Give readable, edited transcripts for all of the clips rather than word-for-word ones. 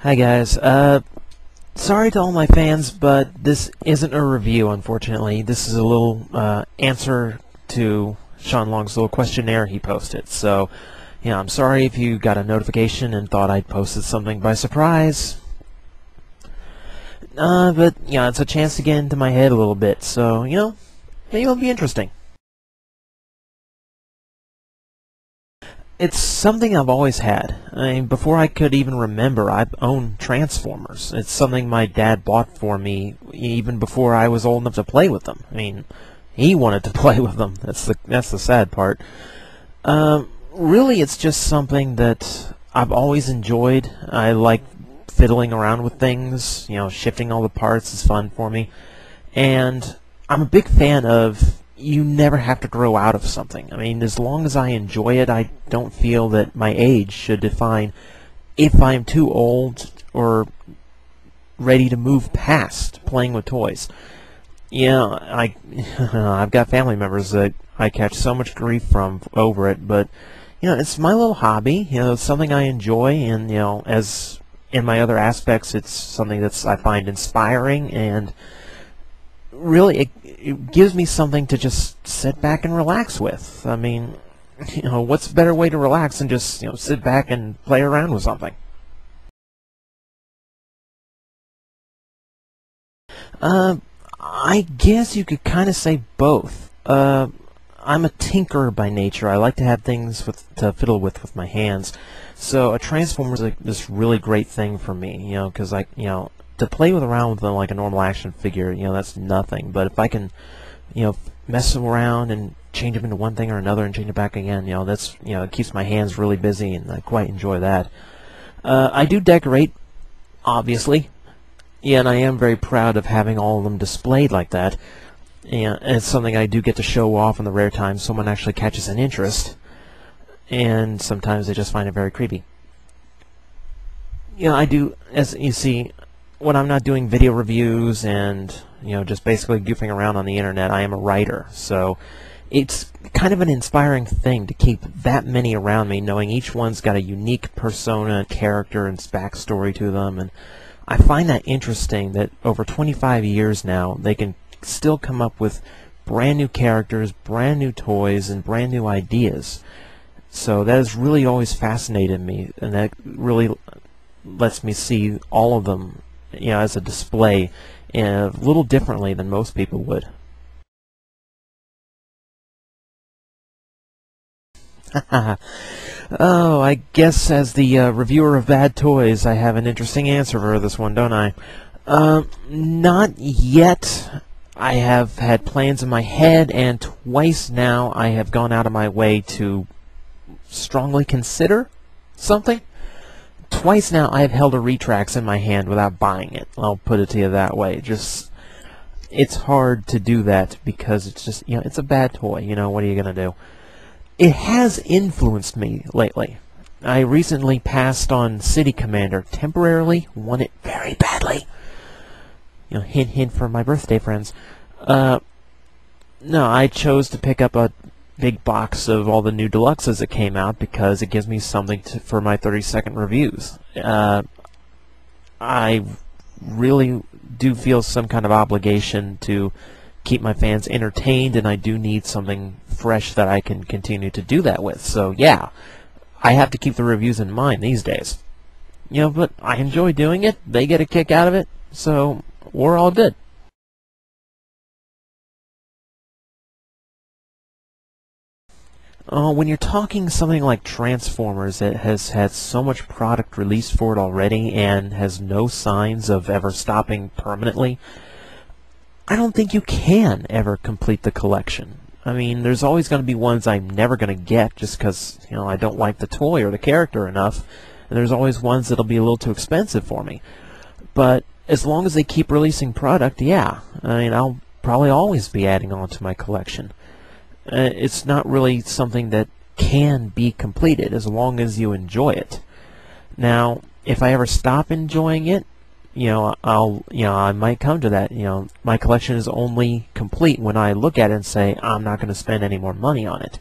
Hi guys, sorry to all my fans, but this isn't a review, unfortunately. This is a little answer to Sean Long's little questionnaire he posted. So, yeah, I'm sorry if you got a notification and thought I'd posted something by surprise. But, yeah, it's a chance to get into my head a little bit, so, maybe it'll be interesting. It's something I've always had. I mean, before I could even remember, I've owned Transformers. It's something my dad bought for me even before I was old enough to play with them. I mean, he wanted to play with them. That's the sad part. Really, it's just something that I've always enjoyed. I like fiddling around with things. Shifting all the parts is fun for me. And I'm a big fan of you never have to grow out of something. I mean, as long as I enjoy it, I don't feel that my age should define if I'm too old or ready to move past playing with toys. I've got family members that I catch so much grief from over it, but it's my little hobby. It's something I enjoy, and as in my other aspects, it's something I find inspiring, and really it gives me something to just sit back and relax with. I mean, what's a better way to relax than just sit back and play around with something? I guess you could kind of say both. I'm a tinkerer by nature. I like to have things to fiddle with my hands. So a Transformer is this really great thing for me, because to play around with like a normal action figure, that's nothing. But if I can, mess them around and change them into one thing or another and change it back again, that's it keeps my hands really busy, and I quite enjoy that. I do decorate, obviously. Yeah, and I am very proud of having all of them displayed like that. And it's something I do get to show off in the rare times someone actually catches an interest. And sometimes they just find it very creepy. I do, as you see, when I'm not doing video reviews and just basically goofing around on the internet, I am a writer. So it's kind of an inspiring thing to keep that many around me, knowing each one's got a unique persona, character, and backstory to them. And I find that interesting that over 25 years now, they can still come up with brand new characters, brand new toys, and brand new ideas. So that has really always fascinated me, and that really lets me see all of them as a display a little differently than most people would. Oh, I guess as the reviewer of bad toys, I have an interesting answer for this one, don't I? Not yet. I have had plans in my head, and twice now I have gone out of my way to strongly consider something. Twice now I have held a Retrax in my hand without buying it. I'll put it to you that way. It's hard to do that because it's just, it's a bad toy. What are you going to do? It has influenced me lately. I recently passed on City Commander, temporarily won it very badly. Hint, hint for my birthday friends. No, I chose to pick up a big box of all the new deluxes that came out because it gives me something for my 30-second reviews. I really do feel some kind of obligation to keep my fans entertained, and I do need something fresh that I can continue to do that with. So yeah, I have to keep the reviews in mind these days. But I enjoy doing it. They get a kick out of it, so we're all good. When you're talking something like Transformers, it has had so much product released for it already and has no signs of ever stopping permanently, I don't think you can ever complete the collection. I mean, there's always going to be ones I'm never going to get just because, I don't like the toy or the character enough, and there's always ones that'll be a little too expensive for me. But as long as they keep releasing product, yeah, I mean, I'll probably always be adding on to my collection. It's not really something that can be completed as long as you enjoy it. Now, if I ever stop enjoying it, I might come to that. My collection is only complete when I look at it and say, I'm not going to spend any more money on it.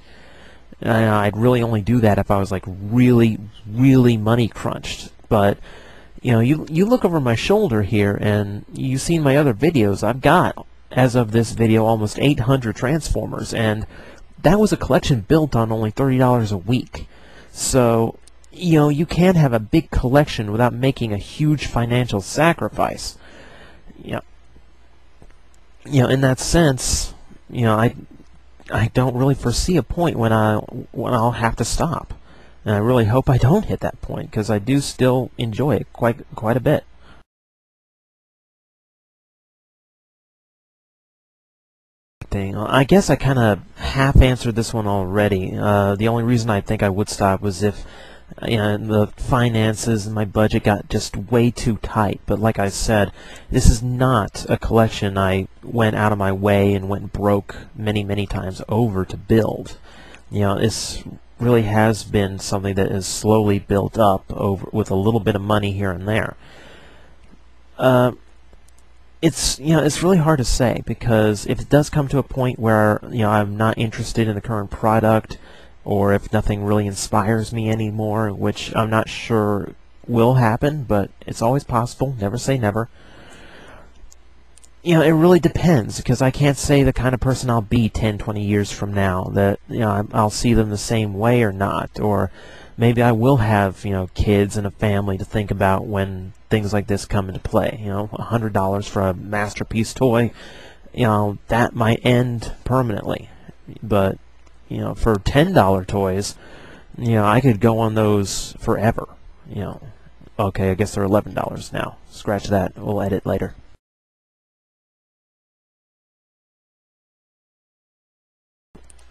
I'd really only do that if I was like really, really money crunched. But you look over my shoulder here, and you've seen my other videos. I've got, as of this video, almost 800 Transformers, and that was a collection built on only $30 a week. So, you can have a big collection without making a huge financial sacrifice. In that sense, I don't really foresee a point when I'll have to stop. And I really hope I don't hit that point, because I do still enjoy it quite a bit. I guess I kind of half-answered this one already. The only reason I think I would stop was if the finances and my budget got just way too tight. But like I said, this is not a collection I went out of my way and went broke many times over to build. This really has been something that is slowly built up over with a little bit of money here and there. It's really hard to say, because if it does come to a point where I'm not interested in the current product, or if nothing really inspires me anymore, which I'm not sure will happen, but it's always possible. Never say never. It really depends, because I can't say the kind of person I'll be 10, 20 years from now, that I'll see them the same way or not, or maybe I will have kids and a family to think about when things like this come into play. $100 for a masterpiece toy, that might end permanently. But for $10 toys, I could go on those forever. Okay, I guess they're $11 now. Scratch that. We'll edit later.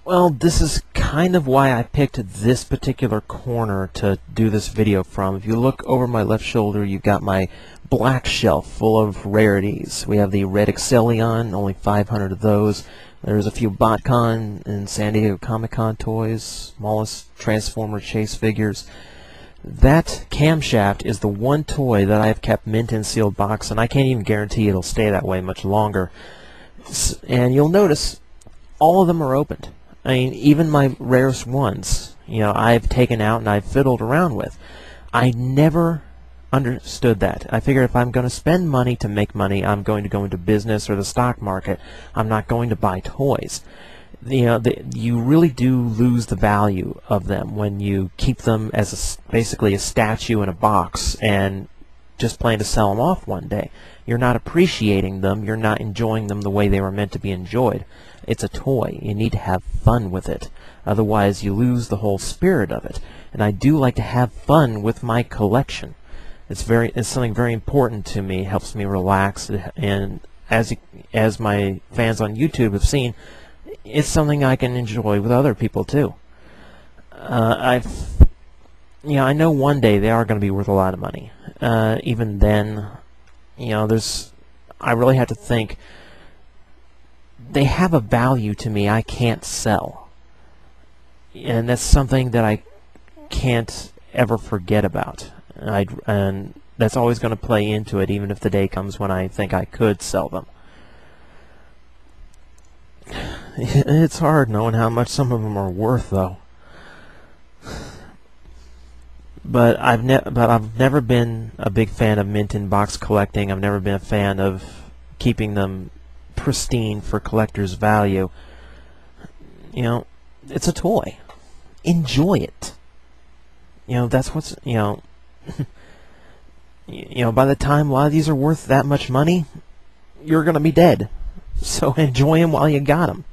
Well, this is kind of why I picked this particular corner to do this video from. If you look over my left shoulder, you've got my black shelf full of rarities. We have the red Excellion, only 500 of those. There's a few BotCon and San Diego Comic-Con toys, smallest Transformer chase figures. That camshaft is the one toy that I've kept mint in sealed box, and I can't even guarantee it'll stay that way much longer. And you'll notice all of them are opened. I mean, even my rarest ones, I've taken out and I've fiddled around with. I never understood that. I figure if I'm going to spend money to make money, I'm going to go into business or the stock market. I'm not going to buy toys. You really do lose the value of them when you keep them as basically a statue in a box and just plan to sell them off one day. You're not appreciating them. You're not enjoying them the way they were meant to be enjoyed. It's a toy. You need to have fun with it. Otherwise, you lose the whole spirit of it. And I do like to have fun with my collection. It's something very important to me. It helps me relax. And as my fans on YouTube have seen, it's something I can enjoy with other people too. I know one day they are going to be worth a lot of money. Even then, I really have to think. They have a value to me I can't sell, and that's something that I can't ever forget about. And that's always going to play into it, even if the day comes when I think I could sell them. It's hard knowing how much some of them are worth, though. But I've never been a big fan of mint in box collecting. I've never been a fan of keeping them pristine for collector's value. It's a toy. Enjoy it. That's what's by the time a lot of these are worth that much money, you're gonna be dead. So enjoy them while you got them.